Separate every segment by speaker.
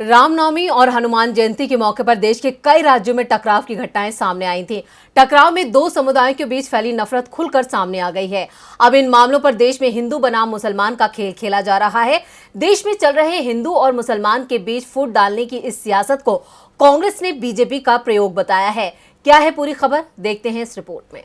Speaker 1: रामनवमी और हनुमान जयंती के मौके पर देश के कई राज्यों में टकराव की घटनाएं सामने आई थी। टकराव में दो समुदायों के बीच फैली नफरत खुलकर सामने आ गई है। अब इन मामलों पर देश में हिंदू बनाम मुसलमान का खेल खेला जा रहा है। देश में चल रहे हिंदू और मुसलमान के बीच फूट डालने की इस सियासत को कांग्रेस ने बीजेपी का प्रयोग बताया है। क्या है पूरी खबर, देखते हैं इस रिपोर्ट में।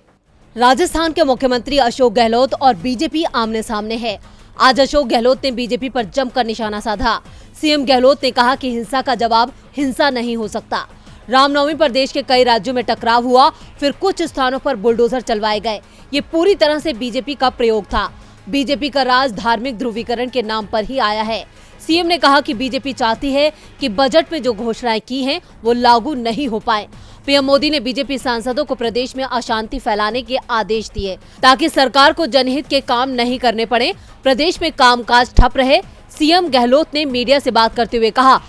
Speaker 1: राजस्थान के मुख्यमंत्री अशोक गहलोत और बीजेपी आमने सामने है। आज अशोक गहलोत ने बीजेपी पर जमकर निशाना साधा। सीएम गहलोत ने कहा कि हिंसा का जवाब हिंसा नहीं हो सकता। रामनवमी पर देश के कई राज्यों में टकराव हुआ, फिर कुछ स्थानों पर बुलडोजर चलवाए गए। ये पूरी तरह से बीजेपी का प्रयोग था। बीजेपी का राज धार्मिक ध्रुवीकरण के नाम पर ही आया है। सीएम ने कहा कि बीजेपी चाहती है कि बजट में जो घोषणाएं की हैं वो लागू नहीं हो पाए। पीएम मोदी ने बीजेपी सांसदों को प्रदेश में अशांति फैलाने के आदेश दिए ताकि सरकार को जनहित के काम नहीं करने पड़े, प्रदेश में कामकाज ठप रहे। सीएम गहलोत ने मीडिया से बात करते हुए कहा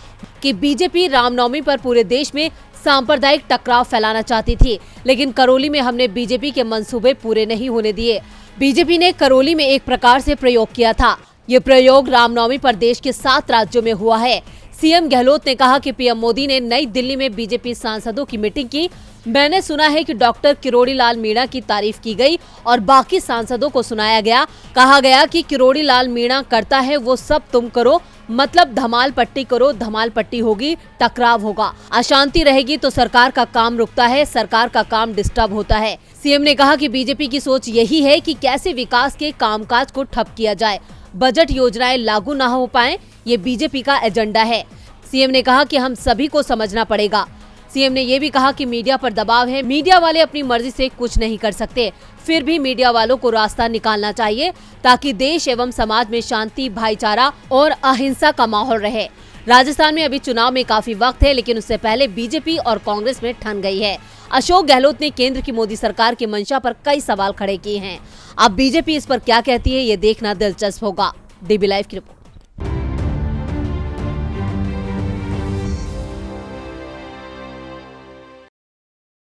Speaker 1: कि बीजेपी रामनवमी पर पूरे देश में सांप्रदायिक टकराव फैलाना चाहती थी, लेकिन करौली में हमने बीजेपी के मंसूबे पूरे नहीं होने दिए। बीजेपी ने करौली में एक प्रकार से प्रयोग किया था। ये प्रयोग रामनवमी पर देश के 7 राज्यों में हुआ है। सीएम गहलोत ने कहा कि पीएम मोदी ने नई दिल्ली में बीजेपी सांसदों की मीटिंग की। मैंने सुना है कि डॉक्टर किरोड़ी लाल मीणा की तारीफ की गई और बाकी सांसदों को सुनाया गया। कहा गया कि किरोड़ी लाल मीणा करता है वो सब तुम करो, मतलब धमाल पट्टी करो, धमाल पट्टी होगी, टकराव होगा, अशांति रहेगी तो सरकार का काम रुकता है, सरकार का काम डिस्टर्ब होता है। सीएम ने कहा कि बीजेपी की सोच यही है कि कैसे विकास के कामकाज को ठप किया जाए, बजट योजनाएं लागू ना हो पाए, ये बीजेपी का एजेंडा है। सीएम ने कहा कि हम सभी को समझना पड़ेगा। सीएम ने ये भी कहा कि मीडिया पर दबाव है, मीडिया वाले अपनी मर्जी से कुछ नहीं कर सकते, फिर भी मीडिया वालों को रास्ता निकालना चाहिए ताकि देश एवं समाज में शांति, भाईचारा और अहिंसा का माहौल रहे। राजस्थान में अभी चुनाव में काफी वक्त है, लेकिन उससे पहले बीजेपी और कांग्रेस में ठन गई है। अशोक गहलोत ने केंद्र की मोदी सरकार की मंशा पर कई सवाल खड़े किए हैं। अब बीजेपी इस पर क्या कहती है, ये देखना दिलचस्प होगा। डीबी लाइव की रिपोर्ट।